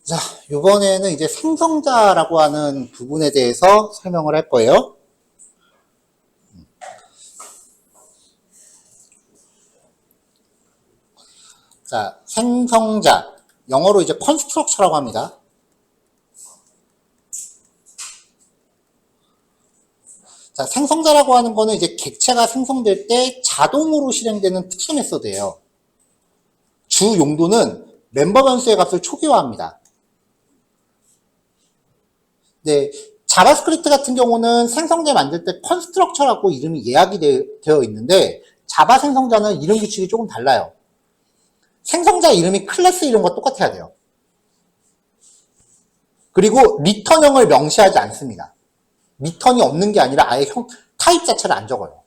자, 이번에는 이제 생성자라고 하는 부분에 대해서 설명을 할 거예요. 자, 생성자. 영어로 이제 컨스트럭처라고 합니다. 자, 생성자라고 하는 거는 이제 객체가 생성될 때 자동으로 실행되는 특수 메소드예요. 주 용도는 멤버 변수의 값을 초기화합니다. 네, 자바스크립트 같은 경우는 생성자 만들 때 컨스트럭처라고 이름이 예약이 되어 있는데 자바 생성자는 이름 규칙이 조금 달라요. 생성자 이름이 클래스 이름과 똑같아야 돼요. 그리고 리턴형을 명시하지 않습니다. 리턴이 없는 게 아니라 아예 타입 자체를 안 적어요.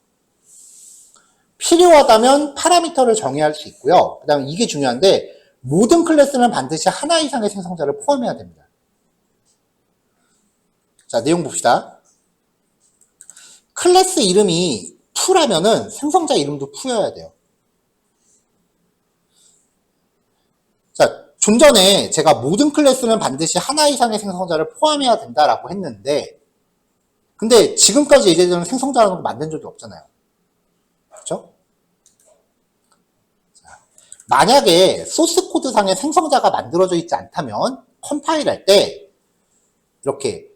필요하다면 파라미터를 정의할 수 있고요. 그 다음에 이게 중요한데 모든 클래스는 반드시 하나 이상의 생성자를 포함해야 됩니다. 자, 내용 봅시다. 클래스 이름이 푸라면은 생성자 이름도 푸여야 돼요. 자, 좀 전에 제가 모든 클래스는 반드시 하나 이상의 생성자를 포함해야 된다라고 했는데 근데 지금까지 예제되는 생성자라는 거 만든 적이 없잖아요. 그렇죠? 자, 만약에 소스 코드상에 생성자가 만들어져 있지 않다면 컴파일 할 때 이렇게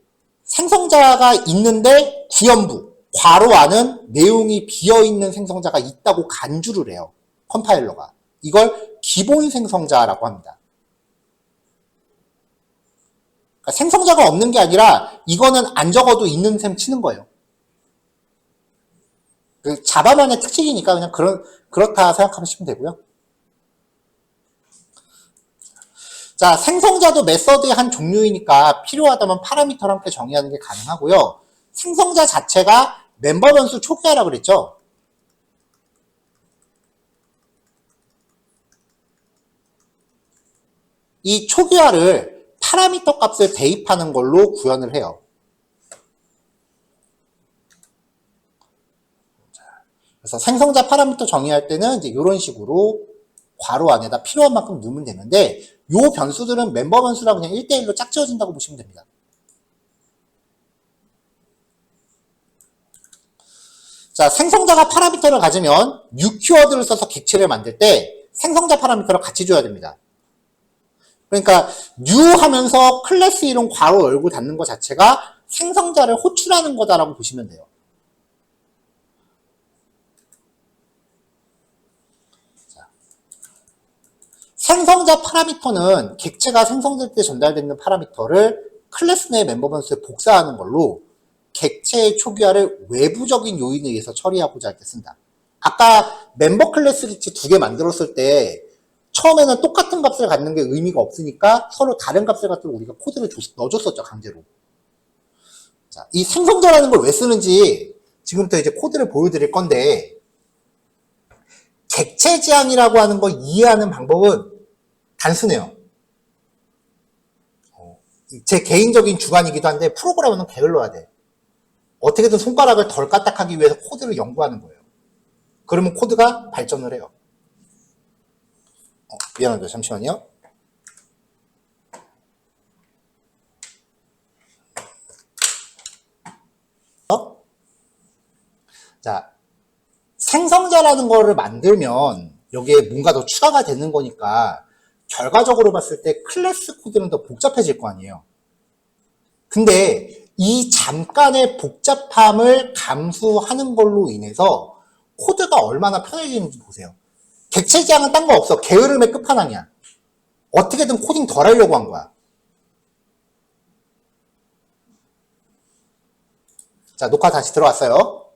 생성자가 있는데 구연부, 괄호 안은 내용이 비어있는 생성자가 있다고 간주를 해요. 컴파일러가. 이걸 기본 생성자라고 합니다. 그러니까 생성자가 없는 게 아니라 이거는 안 적어도 있는 셈 치는 거예요. 자바만의 특징이니까 그냥 그렇다 생각하시면 되고요. 자, 생성자도 메서드의 한 종류이니까 필요하다면 파라미터랑 함께 정의하는 게 가능하고요. 생성자 자체가 멤버 변수 초기화라고 그랬죠. 이 초기화를 파라미터 값을 대입하는 걸로 구현을 해요. 그래서 생성자 파라미터 정의할 때는 이제 이런 식으로 괄호 안에다 필요한 만큼 넣으면 되는데 요 변수들은 멤버 변수랑 그냥 1대1로 짝지어진다고 보시면 됩니다. 자, 생성자가 파라미터를 가지면 new 키워드를 써서 객체를 만들 때 생성자 파라미터를 같이 줘야 됩니다. 그러니까 new 하면서 클래스 이름 괄호 열고 닫는 것 자체가 생성자를 호출하는 거다라고 보시면 돼요. 자, 생성자 파라미터는 객체가 생성될 때 전달되는 파라미터를 클래스 내 멤버 변수에 복사하는 걸로 객체의 초기화를 외부적인 요인에 의해서 처리하고자 할 때 쓴다. 아까 멤버 클래스 리치 2개 만들었을 때 처음에는 똑같은 값을 갖는 게 의미가 없으니까 서로 다른 값을 갖도록 우리가 코드를 넣어줬었죠, 강제로. 자, 이 생성자라는 걸 왜 쓰는지 지금부터 이제 코드를 보여드릴 건데 객체 지향이라고 하는 걸 이해하는 방법은 단순해요. 제 개인적인 주관이기도 한데 프로그래머는 게을러야 돼. 어떻게든 손가락을 덜 까딱하기 위해서 코드를 연구하는 거예요. 그러면 코드가 발전을 해요. 미안합니다. 잠시만요. 자, 생성자라는 거를 만들면 여기에 뭔가 더 추가가 되는 거니까 결과적으로 봤을 때 클래스 코드는 더 복잡해질 거 아니에요. 근데 이 잠깐의 복잡함을 감수하는 걸로 인해서 코드가 얼마나 편해지는지 보세요. 객체 지향은 딴 거 없어. 게으름의 끝판왕이야. 어떻게든 코딩 덜 하려고 한 거야. 자, 녹화 다시 들어왔어요.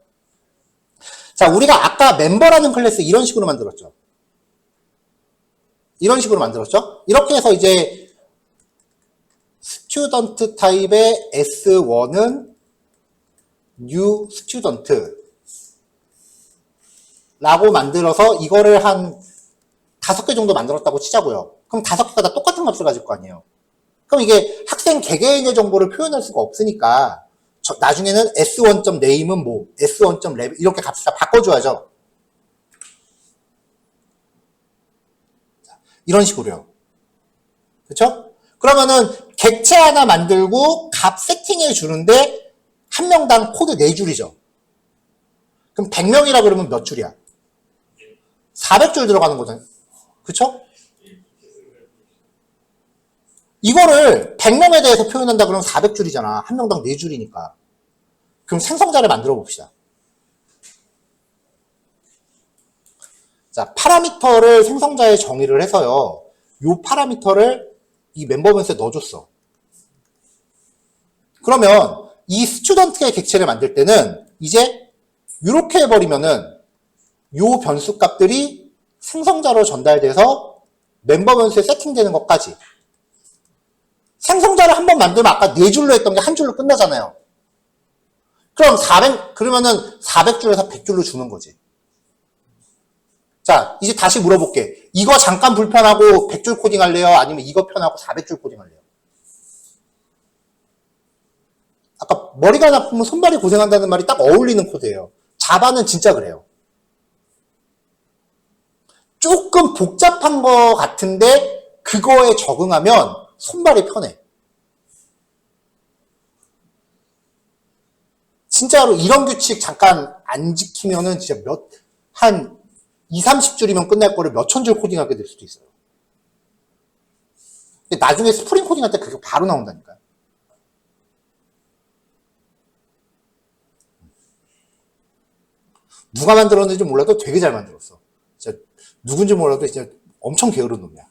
자, 우리가 아까 멤버라는 클래스 이런 식으로 만들었죠. 이런 식으로 만들었죠. 이렇게 해서 이제 스튜던트 타입의 S1은 new student 라고 만들어서 이거를 한 5개 정도 만들었다고 치자고요. 그럼 5개가 다 똑같은 값을 가질 거 아니에요. 그럼 이게 학생 개개인의 정보를 표현할 수가 없으니까 나중에는 S1.name은 뭐, S1.level 이렇게 값을 다 바꿔줘야죠. 이런 식으로요. 그렇죠? 그러면은 객체 하나 만들고 값 세팅해 주는데 한 명당 코드 4줄이죠. 그럼 100명이라 그러면 몇 줄이야? 400줄 들어가는 거잖아요. 그쵸? 이거를 100명에 대해서 표현한다 그러면 400줄이잖아. 한 명당 4줄이니까. 그럼 생성자를 만들어 봅시다. 자, 파라미터를 생성자에 정의를 해서요. 요 파라미터를 이 멤버 변수에 넣어줬어. 그러면 이 스튜던트의 객체를 만들 때는 이제 이렇게 해버리면은 요 변수 값들이 생성자로 전달돼서 멤버 변수에 세팅되는 것까지. 생성자를 한번 만들면 아까 4줄로 했던 게 한 줄로 끝나잖아요. 그러면은 400줄에서 100줄로 주는 거지. 자, 이제 다시 물어볼게. 이거 잠깐 불편하고 100줄 코딩 할래요? 아니면 이거 편하고 400줄 코딩 할래요? 아까 머리가 나쁘면 손발이 고생한다는 말이 딱 어울리는 코드예요. 자바는 진짜 그래요. 조금 복잡한 거 같은데 그거에 적응하면 손발이 편해. 진짜로 이런 규칙 잠깐 안 지키면은 진짜 한 2, 30줄이면 끝날 거를 몇천 줄 코딩하게 될 수도 있어요. 근데 나중에 스프링 코딩할 때 그게 바로 나온다니까요. 누가 만들었는지 몰라도 되게 잘 만들었어. 진짜 누군지 몰라도 진짜 엄청 게으른 놈이야.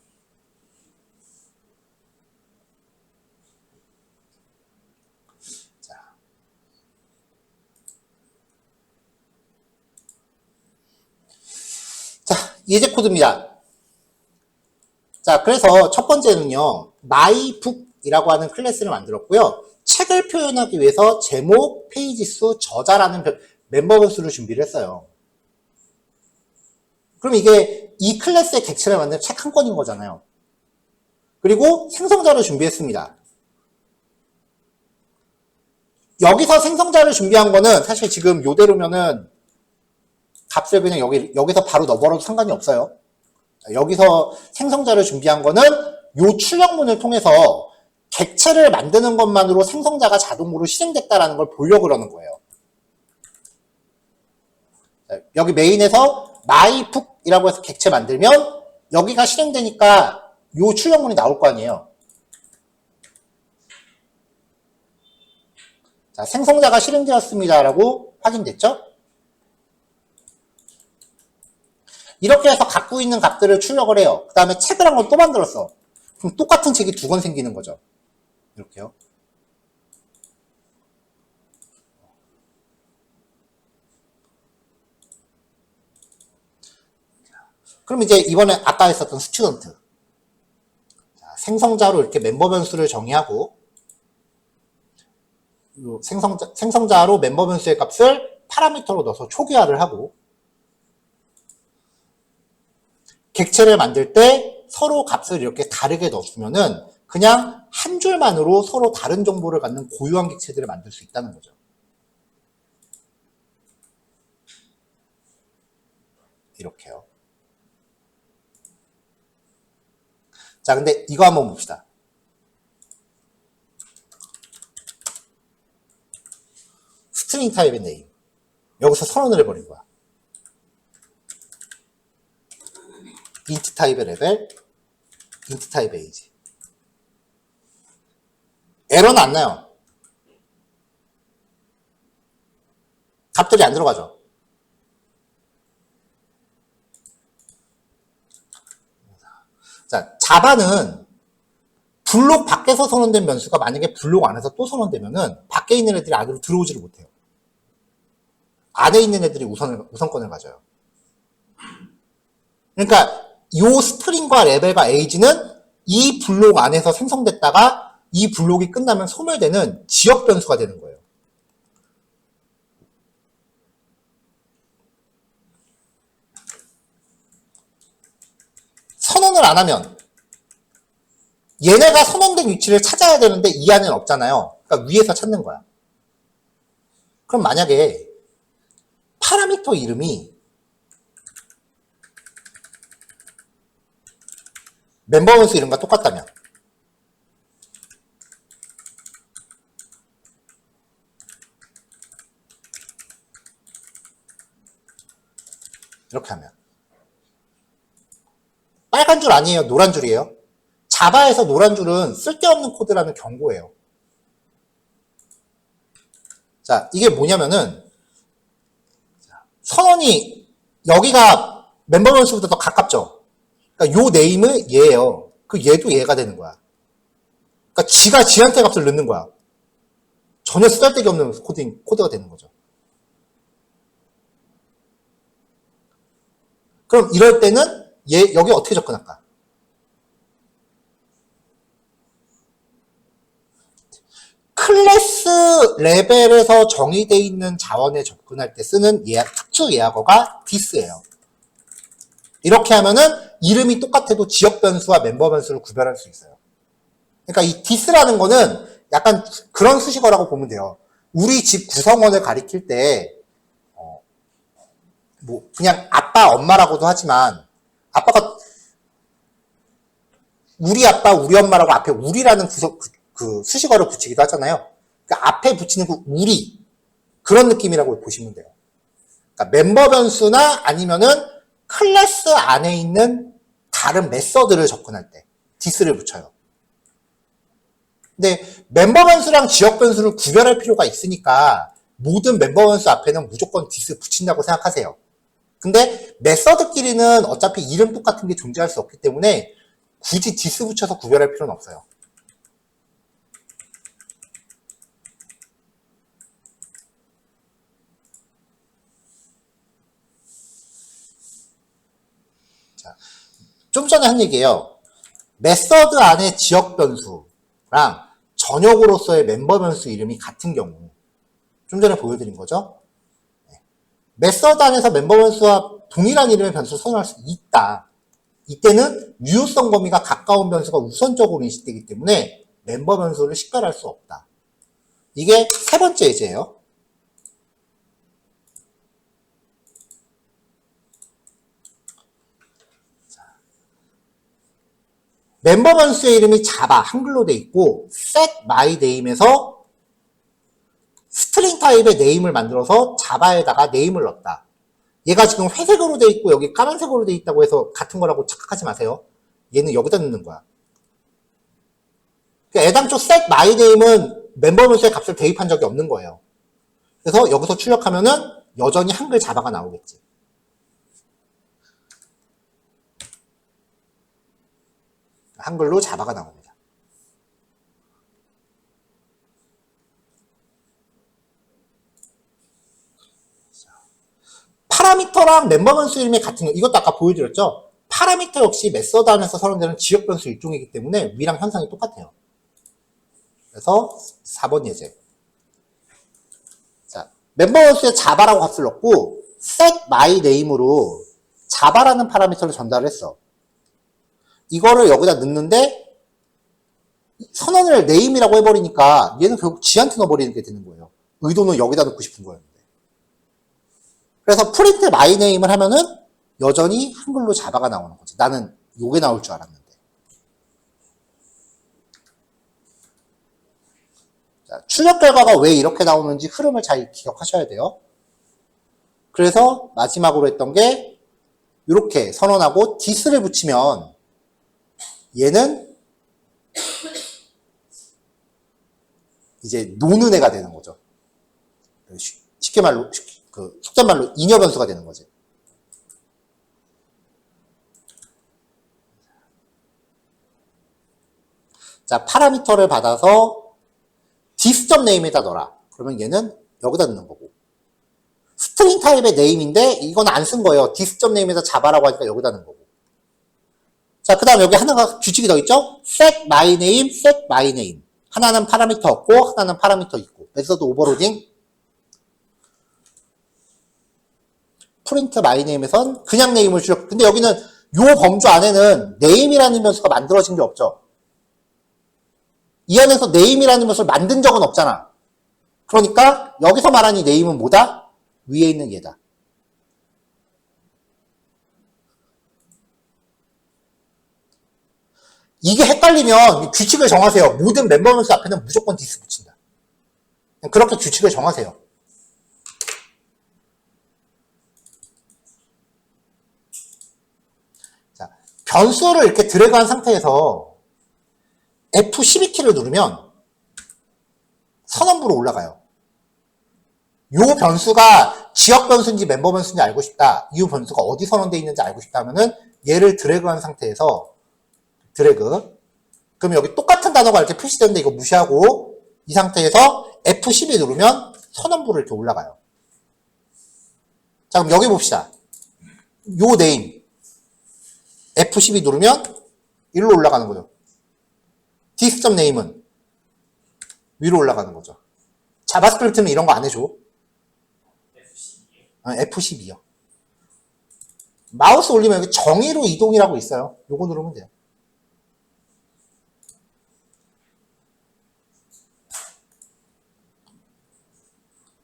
자, 예제 코드입니다. 자, 그래서 첫 번째는요, mybook이라고 하는 클래스를 만들었고요. 책을 표현하기 위해서 제목, 페이지 수, 저자라는 멤버 변수를 준비를 했어요. 그럼 이게 이 클래스의 객체를 만드는 책 한 권인 거잖아요. 그리고 생성자를 준비했습니다. 여기서 생성자를 준비한 거는 사실 지금 요대로면은 값을 그냥 여기서 바로 넣어버려도 상관이 없어요. 여기서 생성자를 준비한 거는 요 출력문을 통해서 객체를 만드는 것만으로 생성자가 자동으로 실행됐다는 걸 보려고 그러는 거예요. 여기 메인에서 mybook이라고 해서 객체 만들면 여기가 실행되니까 요 출력문이 나올 거 아니에요. 자, 생성자가 실행되었습니다라고 확인됐죠? 이렇게 해서 갖고 있는 값들을 출력을 해요. 그 다음에 책을 한 권 또 만들었어. 그럼 똑같은 책이 2권 생기는 거죠. 이렇게요. 그럼 이제 이번에 아까 했었던 스튜던트. 생성자로 이렇게 멤버 변수를 정의하고 생성자로 멤버 변수의 값을 파라미터로 넣어서 초기화를 하고 객체를 만들 때 서로 값을 이렇게 다르게 넣었으면은 그냥 한 줄만으로 서로 다른 정보를 갖는 고유한 객체들을 만들 수 있다는 거죠. 이렇게요. 자, 근데 이거 한번 봅시다. 스트링 타입의 네임. 여기서 선언을 해버린 거야. int 타입의 레벨, int 타입의 에이지. 에러는 안 나요. 값들이 안 들어가죠. 자, 자바는 블록 밖에서 선언된 변수가 만약에 블록 안에서 또 선언되면은 밖에 있는 애들이 안으로 들어오지를 못해요. 안에 있는 애들이 우선권을 가져요. 그러니까 이 스트링과 레벨과 에이지는 이 블록 안에서 생성됐다가 이 블록이 끝나면 소멸되는 지역 변수가 되는 거예요. 선언을 안 하면 얘네가 선언된 위치를 찾아야 되는데 이 안에는 없잖아요. 그러니까 위에서 찾는 거야. 그럼 만약에 파라미터 이름이 멤버 변수 이름과 똑같다면 이렇게 하면. 빨간 줄 아니에요. 노란 줄이에요. 자바에서 노란 줄은 쓸데없는 코드라는 경고예요. 자, 이게 뭐냐면은 선언이 여기가 멤버 변수보다 더 가깝죠. 그러니까 요 네임은 얘예요. 그 얘도 얘가 되는 거야. 그러니까 지가 지한테 값을 넣는 거야. 전혀 쓰잘데기 없는 코드가 되는 거죠. 그럼 이럴 때는 얘 여기 어떻게 접근할까? 클래스 레벨에서 정의되어 있는 자원에 접근할 때 쓰는 특수 예약어가 this예요. 이렇게 하면은 이름이 똑같아도 지역 변수와 멤버 변수를 구별할 수 있어요. 그러니까 이 this라는 거는 약간 그런 수식어라고 보면 돼요. 우리 집 구성원을 가리킬 때 뭐 그냥 아빠 엄마라고도 하지만 아빠가 우리 아빠 우리 엄마라고 앞에 우리라는 그 수식어를 붙이기도 하잖아요. 그러니까 앞에 붙이는 그 우리 그런 느낌이라고 보시면 돼요. 그러니까 멤버 변수나 아니면은 클래스 안에 있는 다른 메서드를 접근할 때 this를 붙여요. 근데 멤버 변수랑 지역 변수를 구별할 필요가 있으니까 모든 멤버 변수 앞에는 무조건 this 붙인다고 생각하세요. 근데 메서드끼리는 어차피 이름 똑같은 게 존재할 수 없기 때문에 굳이 this 붙여서 구별할 필요는 없어요. 자, 좀 전에 한 얘기예요. 메서드 안에 지역 변수랑 전역으로서의 멤버 변수 이름이 같은 경우 좀 전에 보여드린 거죠. 메서드 안에서 멤버 변수와 동일한 이름의 변수를 선언할 수 있다. 이때는 유효성 범위가 가까운 변수가 우선적으로 인식되기 때문에 멤버 변수를 식별할 수 없다. 이게 세 번째 예제예요. 멤버 변수의 이름이 자바, 한글로 돼 있고 set my name에서 스트링 타입의 네임을 만들어서 자바에다가 네임을 넣었다. 얘가 지금 회색으로 돼 있고 여기 까만색으로 돼 있다고 해서 같은 거라고 착각하지 마세요. 얘는 여기다 넣는 거야. 그러니까 애당초 set my name은 멤버 변수의 값을 대입한 적이 없는 거예요. 그래서 여기서 출력하면은 여전히 한글 자바가 나오겠지. 한글로 자바가 나옵니다. 파라미터랑 멤버 변수 이름이 같은 거, 이것도 아까 보여드렸죠? 파라미터 역시 메서드 안에서 선언되는 지역 변수 일종이기 때문에 위랑 현상이 똑같아요. 그래서 4번 예제. 자, 멤버 변수에 자바라고 값을 넣고 set my name으로 자바라는 파라미터를 전달을 했어. 이거를 여기다 넣는데 선언을 name이라고 해버리니까 얘는 결국 지한테 넣어버리는 게 되는 거예요. 의도는 여기다 넣고 싶은 거였는데. 그래서 프린트 my name을 하면은 여전히 한글로 자바가 나오는 거지. 나는 요게 나올 줄 알았는데. 자, 출력 결과가 왜 이렇게 나오는지 흐름을 잘 기억하셔야 돼요. 그래서 마지막으로 했던 게 이렇게 선언하고 this를 붙이면 얘는 이제 노는 애가 되는 거죠. 쉽게 말로 그 속단말로 잉여 변수가 되는 거지. 자, 파라미터를 받아서 this.name에다 넣어라. 그러면 얘는 여기다 넣는 거고. 스트링 타입의 name인데 이건 안 쓴 거예요. this.name에다 자바라고 하니까 여기다 넣는 거고. 자, 그 다음 여기 하나가 규칙이 더 있죠? set my name, set my name. 하나는 파라미터 없고 하나는 파라미터 있고. 메서드 오버로딩. 프린트 my name에선 그냥 name을 출력. 근데 여기는 요 범주 안에는 name이라는 변수가 만들어진 게 없죠. 이 안에서 name이라는 변수를 만든 적은 없잖아. 그러니까 여기서 말하는 이 name은 뭐다? 위에 있는 얘다. 이게 헷갈리면 규칙을 정하세요. 모든 멤버 변수 앞에는 무조건 this 붙인다. 그렇게 규칙을 정하세요. 변수를 이렇게 드래그한 상태에서 F12키를 누르면 선언부로 올라가요. 요 변수가 지역 변수인지 멤버 변수인지 알고 싶다. 이 변수가 어디 선언되어 있는지 알고 싶다 하면은 얘를 드래그한 상태에서 드래그. 그럼 여기 똑같은 단어가 이렇게 표시되는데 이거 무시하고 이 상태에서 F12 누르면 선언부로 이렇게 올라가요. 자, 그럼 여기 봅시다. 요 네임 F12 누르면 일로 올라가는 거죠. dis.name은 위로 올라가는 거죠. 자바스크립트는 이런 거 안 해줘. F12요. 마우스 올리면 여기 정의로 이동이라고 있어요. 요거 누르면 돼요.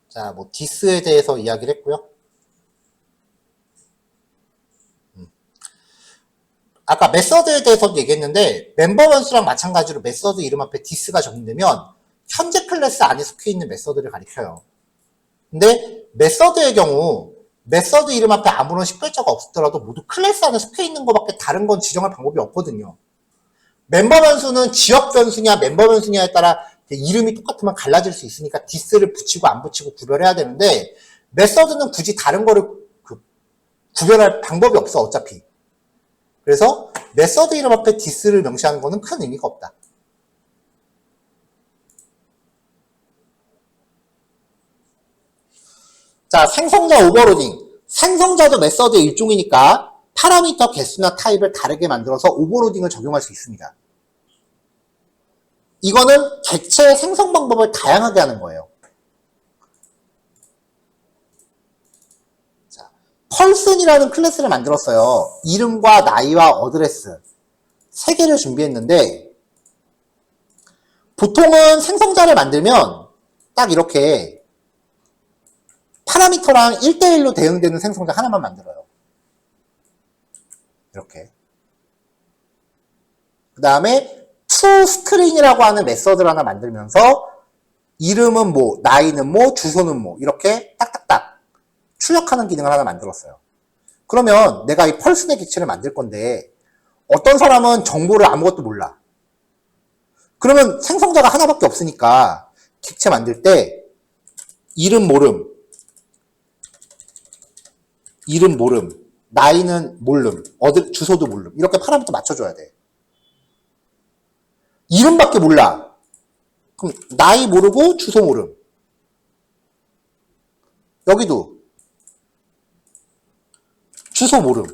자, 뭐 디스에 대해서 이야기를 했고요. 아까 메서드에 대해서도 얘기했는데 멤버 변수랑 마찬가지로 메서드 이름 앞에 디스가 적용되면 현재 클래스 안에 속해 있는 메서드를 가리켜요. 근데 메서드의 경우 메서드 이름 앞에 아무런 식별자가 없더라도 모두 클래스 안에 속해 있는 것밖에 다른 건 지정할 방법이 없거든요. 멤버 변수는 지역 변수냐 멤버 변수냐에 따라 이름이 똑같으면 갈라질 수 있으니까 디스를 붙이고 안 붙이고 구별해야 되는데 메서드는 굳이 다른 거를 구별할 방법이 없어 어차피. 그래서 메서드 이름 앞에 디스를 명시하는 거는 큰 의미가 없다. 자, 생성자 오버로딩. 생성자도 메서드의 일종이니까 파라미터 개수나 타입을 다르게 만들어서 오버로딩을 적용할 수 있습니다. 이거는 객체 생성 방법을 다양하게 하는 거예요. 자, 펄슨이라는 클래스를 만들었어요. 이름과 나이와 어드레스 3개를 준비했는데 보통은 생성자를 만들면 딱 이렇게 파라미터랑 1대1로 대응되는 생성자 하나만 만들어요. 이렇게. 그 다음에 toScreen이라고 하는 메서드를 하나 만들면서 이름은 뭐, 나이는 뭐, 주소는 뭐 이렇게 딱딱딱 출력하는 기능을 하나 만들었어요. 그러면 내가 이 펄슨의 객체를 만들 건데 어떤 사람은 정보를 아무것도 몰라. 그러면 생성자가 하나밖에 없으니까 객체 만들 때 이름 모름, 나이는 모름, 주소도 모름 이렇게 파라미터 맞춰줘야 돼. 이름밖에 몰라. 그럼 나이 모르고 주소 모름. 여기도 주소 모름.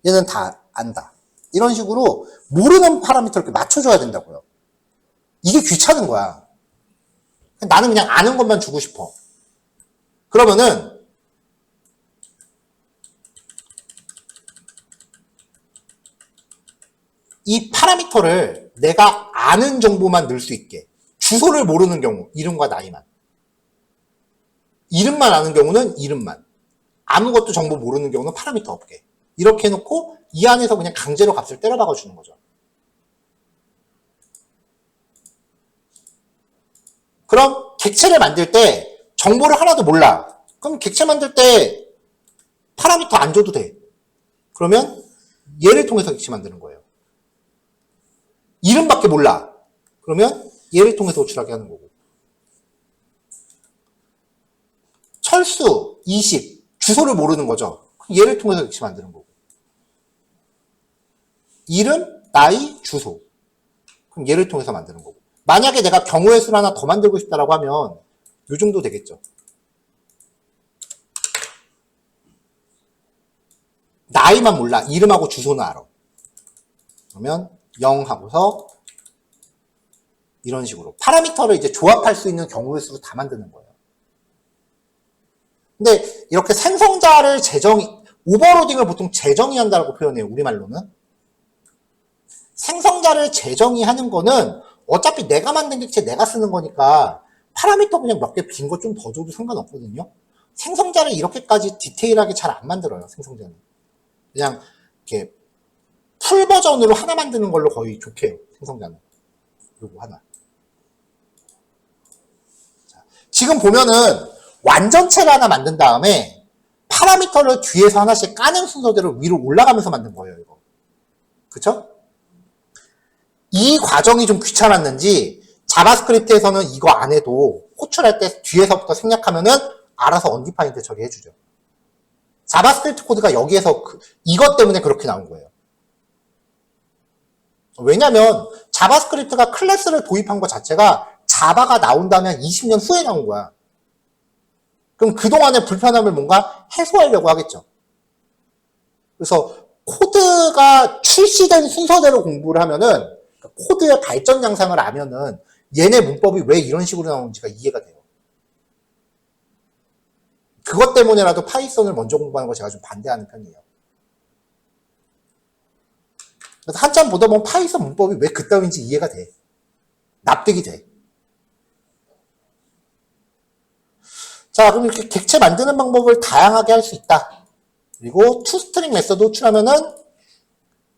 얘는 다 안다. 이런 식으로 모르는 파라미터를 이렇게 맞춰줘야 된다고요. 이게 귀찮은 거야. 나는 그냥 아는 것만 주고 싶어. 그러면은 이 파라미터를 내가 아는 정보만 넣을 수 있게. 주소를 모르는 경우 이름과 나이만. 이름만 아는 경우는 이름만. 아무것도 정보 모르는 경우는 파라미터 없게. 이렇게 해놓고 이 안에서 그냥 강제로 값을 때려 박아주는 거죠. 그럼 객체를 만들 때 정보를 하나도 몰라. 그럼 객체 만들 때 파라미터 안 줘도 돼. 그러면 얘를 통해서 객체 만드는 거예요. 이름밖에 몰라. 그러면 얘를 통해서 호출하게 하는 거고. 철수, 20, 주소를 모르는 거죠. 얘를 통해서 객체 만드는 거고. 이름, 나이, 주소. 그럼 얘를 통해서 만드는 거고. 만약에 내가 경우의 수를 하나 더 만들고 싶다라고 하면 요 정도 되겠죠. 나이만 몰라. 이름하고 주소는 알아. 그러면 0 하고서 이런 식으로 파라미터를 이제 조합할 수 있는 경우의 수로 다 만드는 거예요. 근데 이렇게 생성자를 오버로딩을 보통 재정의한다고 표현해요. 우리말로는. 생성자를 재정의하는 거는 어차피 내가 만든 객체 내가 쓰는 거니까 파라미터 그냥 몇 개 빈 거 좀 더 줘도 상관없거든요. 생성자를 이렇게까지 디테일하게 잘 안 만들어요. 생성자는. 그냥 이렇게 풀 버전으로 하나 만드는 걸로 거의 좋게 해요. 생성자는. 요거 하나. 자, 지금 보면은 완전체를 하나 만든 다음에 파라미터를 뒤에서 하나씩 까는 순서대로 위로 올라가면서 만든 거예요, 이거. 그쵸? 이 과정이 좀 귀찮았는지 자바스크립트에서는 이거 안 해도 호출할 때 뒤에서부터 생략하면은 알아서 언디파인드 처리해주죠. 자바스크립트 코드가 여기에서 이것 때문에 그렇게 나온 거예요. 왜냐면 자바스크립트가 클래스를 도입한 것 자체가 자바가 나온다면 20년 후에 나온 거야. 그럼 그동안의 불편함을 뭔가 해소하려고 하겠죠. 그래서 코드가 출시된 순서대로 공부를 하면은 코드의 발전 양상을 알면은 얘네 문법이 왜 이런 식으로 나오는지가 이해가 돼요. 그것 때문에라도 파이썬을 먼저 공부하는 거 제가 좀 반대하는 편이에요. 그래서 한참 보다 보면 파이썬 문법이 왜 그따위인지 이해가 돼. 납득이 돼. 자, 그럼 이렇게 객체 만드는 방법을 다양하게 할 수 있다. 그리고 투스트링 메서드 호출하면은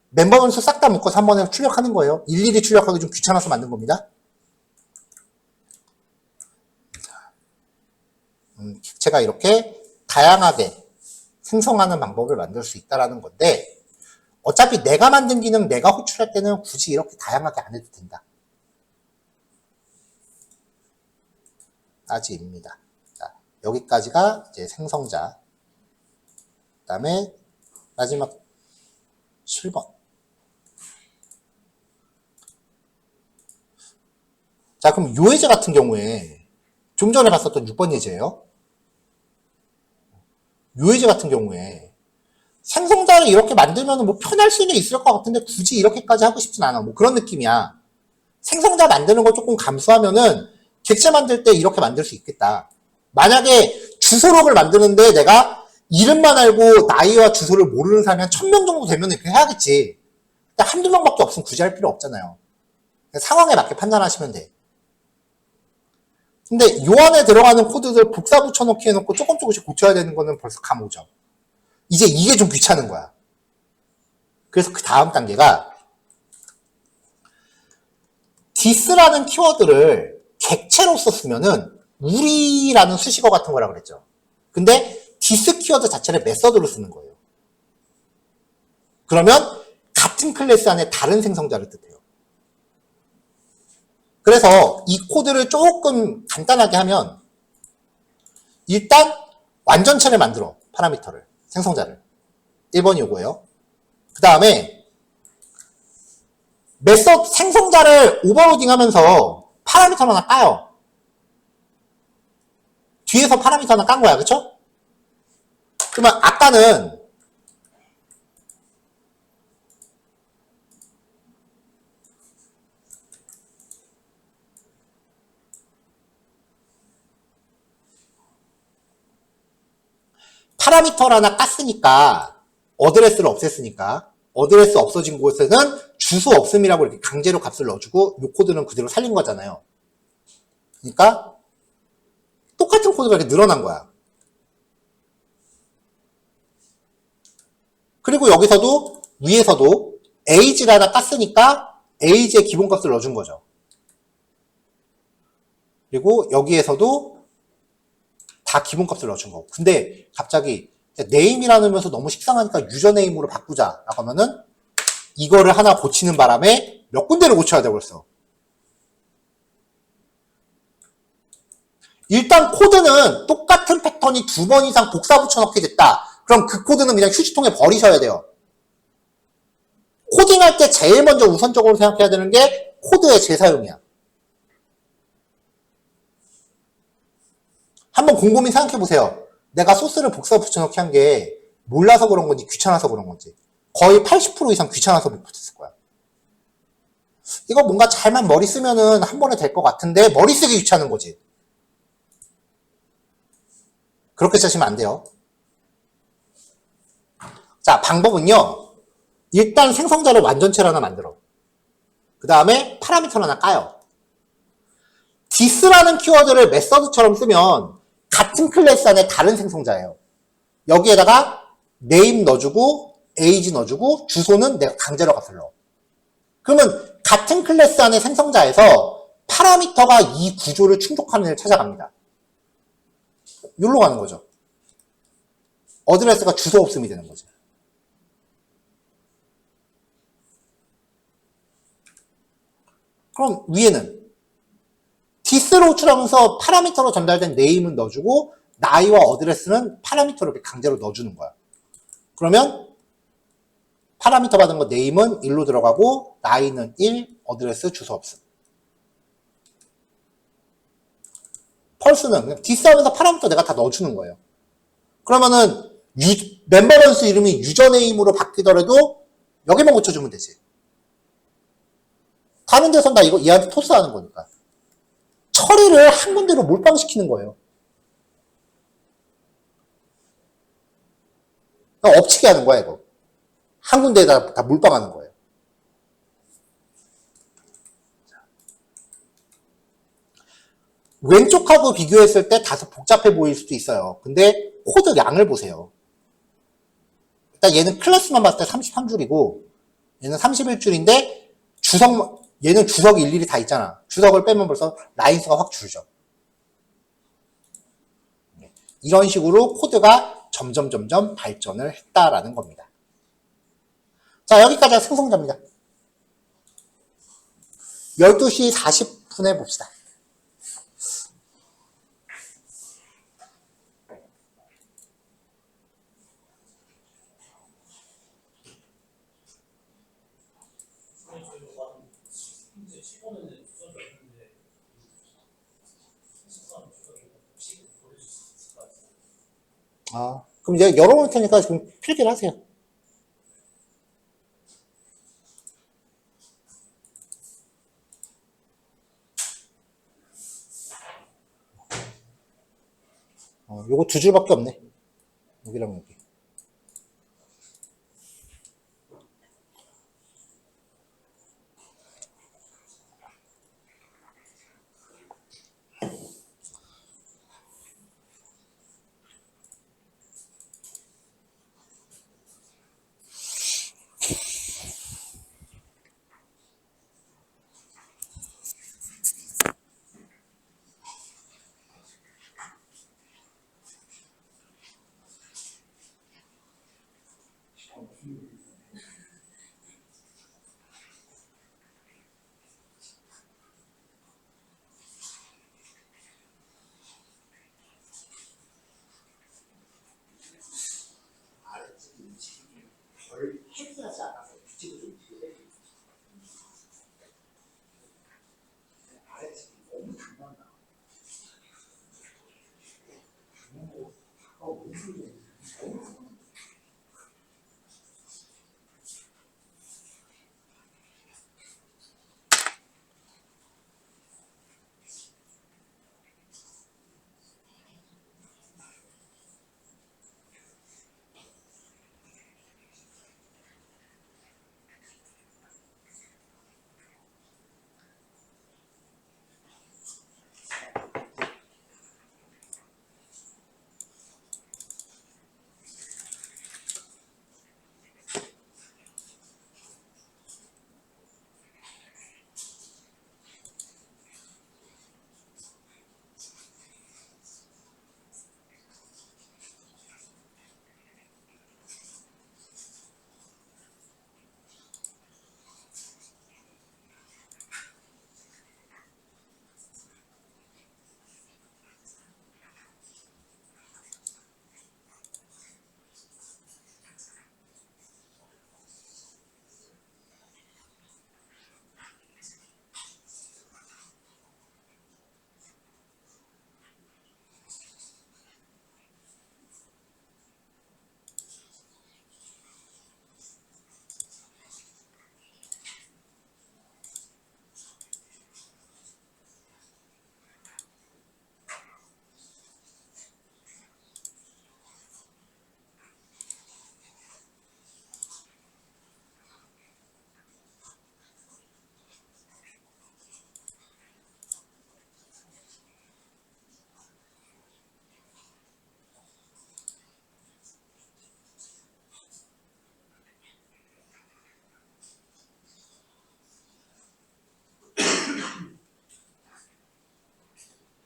멤버 변수 싹 다 묶어서 한 번에 출력하는 거예요. 일일이 출력하기 좀 귀찮아서 만든 겁니다. 객체가 이렇게 다양하게 생성하는 방법을 만들 수 있다라는 건데, 어차피 내가 만든 기능 내가 호출할 때는 굳이 이렇게 다양하게 안 해도 된다. 까지입니다. 자, 여기까지가 이제 생성자. 그 다음에 마지막 7번. 자, 그럼 요 예제 같은 경우에 좀 전에 봤었던 6번 예제예요. 요 예제 같은 경우에 생성자를 이렇게 만들면 뭐 편할 수는 있을 것 같은데 굳이 이렇게까지 하고 싶진 않아. 뭐 그런 느낌이야. 생성자 만드는 걸 조금 감수하면은 객체 만들 때 이렇게 만들 수 있겠다. 만약에 주소록을 만드는데 내가 이름만 알고 나이와 주소를 모르는 사람이 한 1000명 정도 되면 이렇게 해야겠지. 근데 한두 명밖에 없으면 굳이 할 필요 없잖아요. 상황에 맞게 판단하시면 돼. 근데 요 안에 들어가는 코드들 복사 붙여넣기 해놓고 조금씩 고쳐야 되는 거는 벌써 감 오죠. 이제 이게 좀 귀찮은 거야. 그래서 그 다음 단계가 this라는 키워드를 객체로서 쓰면은 우리라는 수식어 같은 거라 그랬죠. 근데 this 키워드 자체를 메서드로 쓰는 거예요. 그러면 같은 클래스 안에 다른 생성자를 뜻해요. 그래서 이 코드를 조금 간단하게 하면 일단 완전체를 만들어. 파라미터를. 생성자를. 1번이 요거예요. 그 다음에 메서드 생성자를 오버로딩 하면서 파라미터 하나 까요. 뒤에서 파라미터 하나 깐 거야. 그쵸? 그러면 아까는 파라미터를 하나 깠으니까 어드레스를 없앴으니까 어드레스 없어진 곳에는 주소 없음이라고 이렇게 강제로 값을 넣어주고 이 코드는 그대로 살린 거잖아요. 그러니까 똑같은 코드가 이렇게 늘어난 거야. 그리고 여기서도 위에서도 age를 하나 깠으니까 age의 기본값을 넣어준 거죠. 그리고 여기에서도 다 기본값을 넣어준 거고. 근데 갑자기 name이라는 면서 너무 식상하니까 유저네임으로 바꾸자 라고 하면은 이거를 하나 고치는 바람에 몇 군데를 고쳐야 되고 있어. 일단 코드는 똑같은 패턴이 2번 이상 복사 붙여넣기 됐다. 그럼 그 코드는 그냥 휴지통에 버리셔야 돼요. 코딩할 때 제일 먼저 우선적으로 생각해야 되는 게 코드의 재사용이야. 한번 곰곰이 생각해 보세요. 내가 소스를 복사 붙여넣기 한 게 몰라서 그런 건지 귀찮아서 그런 건지 거의 80% 이상 귀찮아서 붙였을 거야. 이거 뭔가 잘만 머리 쓰면은 한 번에 될 것 같은데 머리 쓰기 귀찮은 거지. 그렇게 짜시면 안 돼요. 자, 방법은요. 일단 생성자를 완전체로 하나 만들어. 그 다음에 파라미터를 하나 까요. this라는 키워드를 메서드처럼 쓰면 같은 클래스 안에 다른 생성자예요. 여기에다가 name 넣어주고 age 넣어주고 주소는 내가 강제로 값을 넣어. 그러면 같은 클래스 안에 생성자에서 파라미터가 이 구조를 충족하는 애를 찾아갑니다. 여기로 가는 거죠. 어드레스가 주소 없음이 되는 거죠. 그럼 위에는 디스로 호출하면서 파라미터로 전달된 네임은 넣어주고 나이와 어드레스는 파라미터로 이렇게 강제로 넣어주는 거야. 그러면 파라미터 받은 거 네임은 1로 들어가고 나이는 1, 어드레스 주소 없음. 펄스는 그냥 디스하면서 파라미터 내가 다 넣어주는 거예요. 그러면은 멤버 번수 이름이 유저 네임으로 바뀌더라도 여기만 고쳐주면 되지. 다른 데선 나 이거 얘한테 토스하는 거니까. 처리를 한 군데로 몰빵시키는 거예요. 그러니까 엎치게 하는 거야, 이거. 한 군데에다 다 몰빵하는 거예요. 왼쪽하고 비교했을 때 다소 복잡해 보일 수도 있어요. 근데 코드 양을 보세요. 일단 얘는 클래스만 봤을 때 33줄이고 얘는 31줄인데 얘는 주석이 일일이 다 있잖아. 주석을 빼면 벌써 라인수가 확 줄죠. 이런 식으로 코드가 점점 발전을 했다라는 겁니다. 자, 여기까지가 생성자입니다. 12시 40분에 봅시다. 그럼 이제 열어놓을 테니까 지금 필기를 하세요. 요거 두 줄밖에 없네. 여기랑 여기.